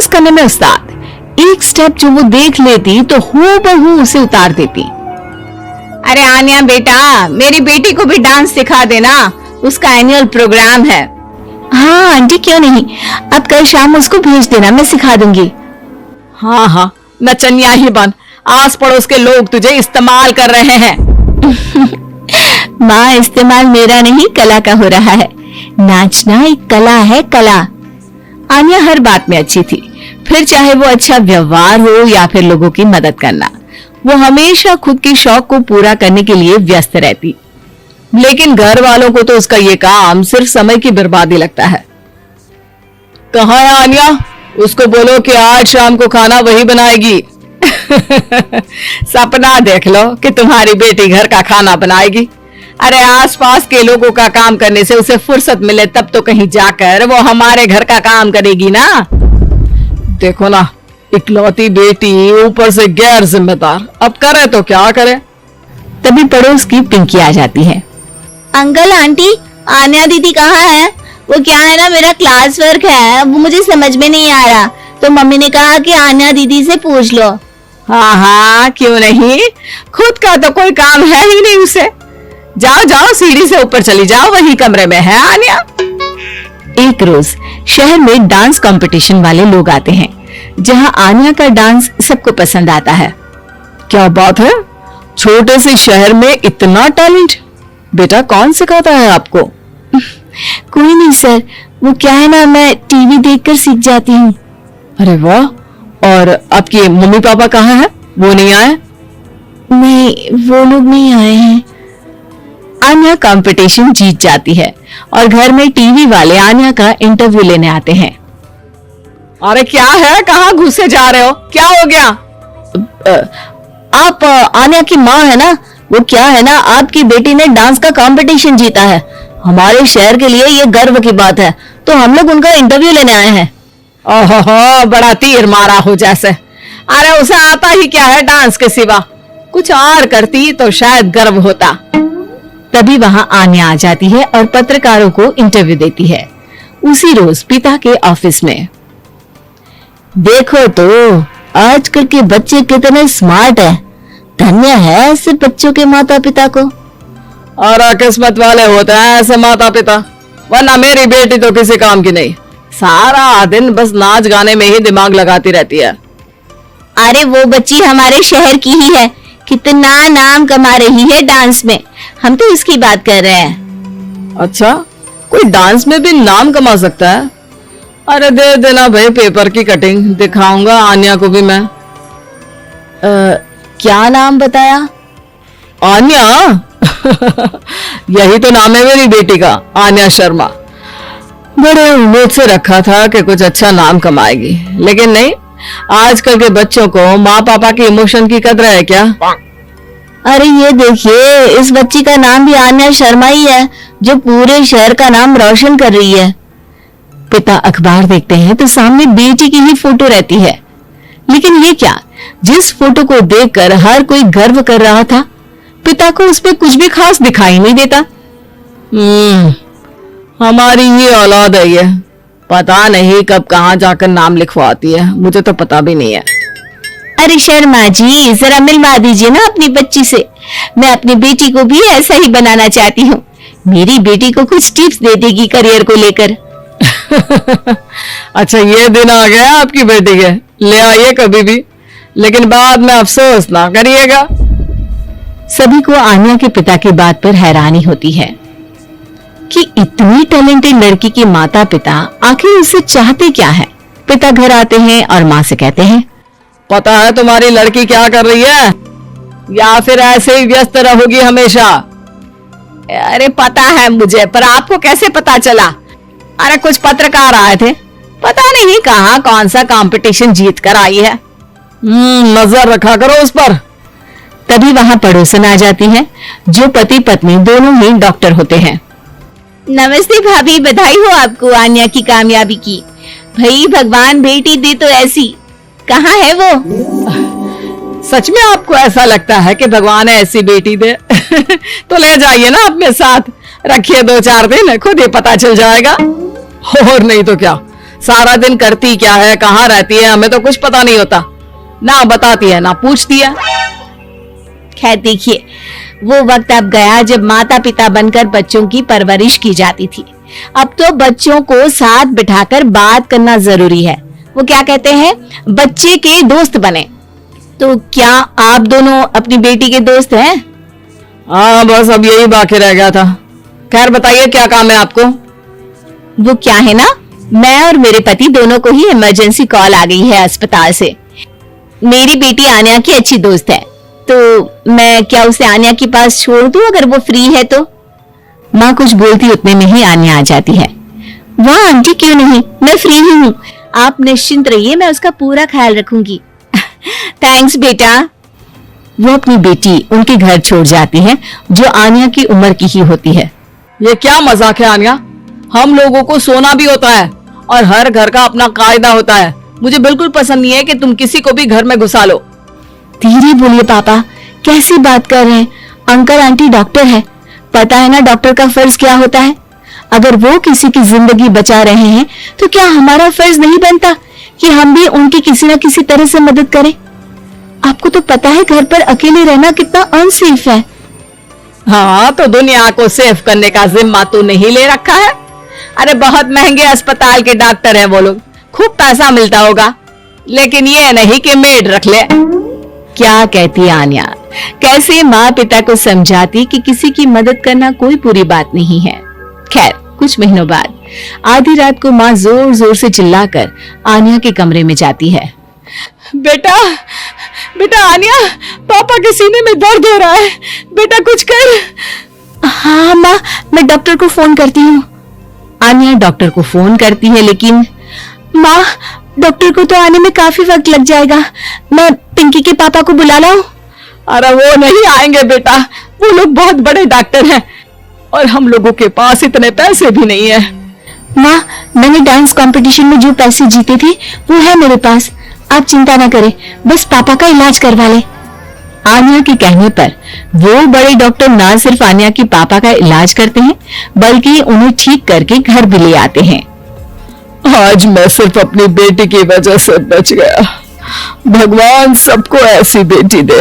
Dance करने में उस्ताद। एक स्टेप जो वो देख लेती तो हूबहू उसे उतार देती। अरे आन्या बेटा, मेरी बेटी को भी डांस सिखा देना, उसका एनुअल प्रोग्राम है। हाँ आंटी क्यों नहीं, अब कल शाम उसको भेज देना, मैं सिखा दूंगी। हाँ हाँ, नचनिया ही बन, आस पड़ोस के लोग तुझे इस्तेमाल कर रहे हैं। माँ इस्तेमाल मेरा नहीं कला का हो रहा है, नाचना एक कला है, कला। आन्या हर बात में अच्छी थी, फिर चाहे वो अच्छा व्यवहार हो या फिर लोगों की मदद करना, वो हमेशा खुद के शौक को पूरा करने के लिए व्यस्त रहती। लेकिन घर वालों को तो उसका ये काम सिर्फ समय की बर्बादी लगता है। कहाँ है आन्या? उसको बोलो कि आज शाम को खाना वही बनाएगी। सपना देख लो कि तुम्हारी बेटी घर का खाना बनाएगी। अरे आसपास के लोगों का काम करने से उसे फुर्सत मिले तब तो कहीं जाकर वो हमारे घर का काम करेगी ना। देखो ना, इकलौती बेटी, ऊपर से गैर जिम्मेदार, अब करे तो क्या करे। तभी पड़ोस की पिंकी आ जाती है। अंकल आंटी, आन्या दीदी कहाँ है? वो क्या है ना, मेरा क्लास वर्क है, वो मुझे समझ में नहीं आ रहा, तो मम्मी ने कहा कि आन्या दीदी से पूछ लो। हाँ हाँ क्यों नहीं, खुद का तो कोई काम है ही नहीं उसे। जाओ जाओ, सीढ़ी से ऊपर चली जाओ, वही कमरे में है आन्या। एक रोज शहर में डांस कंपटीशन वाले लोग आते हैं, जहां आन्या का डांस सबको पसंद आता है। क्या बात है, छोटे से शहर में इतना टैलेंट? बेटा कौन सिखाता है आपको? कोई नहीं सर, वो क्या है ना, मैं टीवी देखकर सीख जाती हूँ। अरे वाह, और आपके मम्मी पापा कहाँ हैं? वो नहीं आए? नहीं, वो लोग नहीं आए हैं। आन्या कंपटीशन जीत जाती है और घर में टीवी वाले आन्या का इंटरव्यू लेने आते हैं। अरे क्या है, कहाँ घुसे जा रहे हो, क्या हो गया? आप आन्या की माँ है ना? वो क्या है ना, आपकी बेटी ने डांस का कंपटीशन जीता है, हमारे शहर के लिए ये गर्व की बात है, तो हम लोग उनका इंटरव्यू लेने आए हैं। ओहो, बड़ा तीर मारा हो जैसे। अरे उसे आता ही क्या है डांस के सिवा, कुछ और करती तो शायद गर्व होता। तभी वहां आन्या आ जाती है और पत्रकारों को इंटरव्यू देती है। उसी रोज पिता के ऑफिस में। देखो तो आजकल के बच्चे कितने स्मार्ट हैं, धन्य है ऐसे बच्चों के माता पिता को। और किस्मत वाले होते हैं ऐसे माता पिता, वरना मेरी बेटी तो किसी काम की नहीं, सारा दिन बस नाच गाने में ही दिमाग लगाती रहती है। अरे वो बच्ची हमारे शहर की ही है, कितना नाम कमा रही है डांस में, हम तो इसकी बात कर रहे हैं। अच्छा, कोई डांस में भी नाम कमा सकता है? अरे दे देना भाई पेपर की कटिंग, दिखाऊंगा आन्या को भी मैं। क्या नाम बताया? आन्या? यही तो नाम है मेरी बेटी का, आन्या शर्मा। बड़े उम्मीद से रखा था कि कुछ अच्छा नाम कमाएगी, लेकिन नहीं। आजकल के बच्चों को माँ पापा की इमोशन की कदर है क्या? अरे ये देखिए, इस बच्ची का नाम भी आन्या शर्मा ही है, जो पूरे शहर का नाम रोशन कर रही है। पिता अखबार देखते हैं तो सामने बेटी की ही फोटो रहती है, लेकिन ये क्या, जिस फोटो को देखकर हर कोई गर्व कर रहा था, पिता को उस पे कुछ भी खास दिखाई नहीं देता। हमारी ही औलाद है ये, पता नहीं कब कहाँ जाकर नाम लिखवाती है, मुझे तो पता भी नहीं है। अरे शर्मा जी, जरा मिलवा दीजिए ना अपनी बच्ची से, मैं अपनी बेटी को भी ऐसा ही बनाना चाहती हूँ, मेरी बेटी को कुछ टिप्स दे देगी करियर को लेकर। अच्छा, ये दिन आ गया आपकी बेटी के, ले आइए कभी भी, लेकिन बाद में अफसोस ना करिएगा। सभी को आन्या के पिता की बात पर हैरानी होती है कि इतनी टैलेंटेड लड़की के माता पिता आखिर उससे चाहते क्या है। पिता घर आते हैं और माँ से कहते हैं, पता है तुम्हारी लड़की क्या कर रही है, या फिर ऐसे ही व्यस्त रहोगी हमेशा? अरे पता है मुझे, पर आपको कैसे पता चला? अरे कुछ पत्रकार आए थे, पता नहीं कहाँ कौन सा कंपटीशन जीत कर आई है। नजर रखा करो उस पर। तभी वहां पड़ोसन आ जाती है, जो पति पत्नी दोनों ही डॉक्टर होते हैं। नमस्ते भाभी, बधाई हो आपको आन्या की कामयाबी की। भाई भगवान बेटी दे तो ऐसी, कहाँ है वो? सच में आपको ऐसा लगता है कि भगवान ऐसी बेटी दे? तो ले जाइए ना अपने साथ, रखिए 2-4 दिन, खुद ही पता चल जाएगा। और नहीं तो क्या, सारा दिन करती क्या है, कहाँ रहती है, हमें तो कुछ पता नहीं होता। ना बताती है ना पूछती है। खैर देखिए, वो वक्त अब गया जब माता पिता बनकर बच्चों की परवरिश की जाती थी। अब तो बच्चों को साथ बिठाकर बात करना जरूरी है। वो क्या कहते हैं, बच्चे के दोस्त बने। तो क्या आप दोनों अपनी बेटी के दोस्त हैं? हाँ बस अब यही बाकी रह गया था। खैर बताइए क्या काम है आपको? वो क्या है ना, मैं और मेरे पति दोनों को ही इमरजेंसी कॉल आ गई है अस्पताल से। मेरी बेटी आन्या की अच्छी दोस्त है, तो मैं क्या उसे आन्या के पास छोड़ दूं अगर वो फ्री है तो? माँ कुछ बोलती उतने में ही आन्या आ जाती है। वाह आंटी, क्यों नहीं, मैं फ्री ही हूँ, आप निश्चिंत रहिए, मैं उसका पूरा ख्याल रखूंगी। थैंक्स बेटा। वो अपनी बेटी उनके घर छोड़ जाती है, जो आन्या की उम्र की ही होती है। ये क्या मजाक है आन्या? हम लोगों को सोना भी होता है और हर घर का अपना कायदा होता है। मुझे बिल्कुल पसंद नहीं है कि तुम किसी को भी घर में घुसा लो। धीरे बोलिए पापा, कैसी बात कर रहे हैं? अंकल आंटी डॉक्टर है, पता है ना डॉक्टर का फर्ज क्या होता है। अगर वो किसी की जिंदगी बचा रहे हैं तो क्या हमारा फर्ज नहीं बनता कि हम भी उनकी किसी न किसी तरह से मदद करें? आपको तो पता है घर पर अकेले रहना कितना अनसेफ है। हाँ तो दुनिया को सेफ करने का जिम्मा तू नहीं ले रखा है? अरे बहुत महंगे अस्पताल के डॉक्टर हैं वो लोग, खूब पैसा मिलता होगा, लेकिन ये नहीं कि मेड रख ले। क्या कहती आन्या, कैसे माँ पिता को समझाती कि किसी की मदद करना कोई बुरी बात नहीं है। खैर कुछ महीनों बाद आधी रात को माँ जोर जोर से चिल्लाकर आन्या के कमरे में जाती है। बेटा बेटा आन्या, पापा के सीने में दर्द हो रहा है, बेटा कुछ कर। हाँ माँ, मैं डॉक्टर को फोन करती हूँ। आन्या डॉक्टर को फोन करती है, लेकिन माँ डॉक्टर को तो आने में काफी वक्त लग जाएगा, मैं पिंकी के पापा को बुला लाऊं? अरे वो नहीं आएंगे बेटा, वो लोग बहुत बड़े डॉक्टर हैं और हम लोगों के पास इतने पैसे भी नहीं है। माँ मैंने डांस कंपटीशन में जो पैसे जीते थे वो है मेरे पास, आप चिंता ना करें, बस पापा का इलाज करवा ले। आन्या के कहने पर वो बड़े डॉक्टर ना सिर्फ आन्या के पापा का इलाज करते हैं बल्कि उन्हें ठीक करके घर भी ले आते हैं। आज मैं सिर्फ अपनी बेटी की वजह से बच गया। भगवान सबको ऐसी बेटी दे।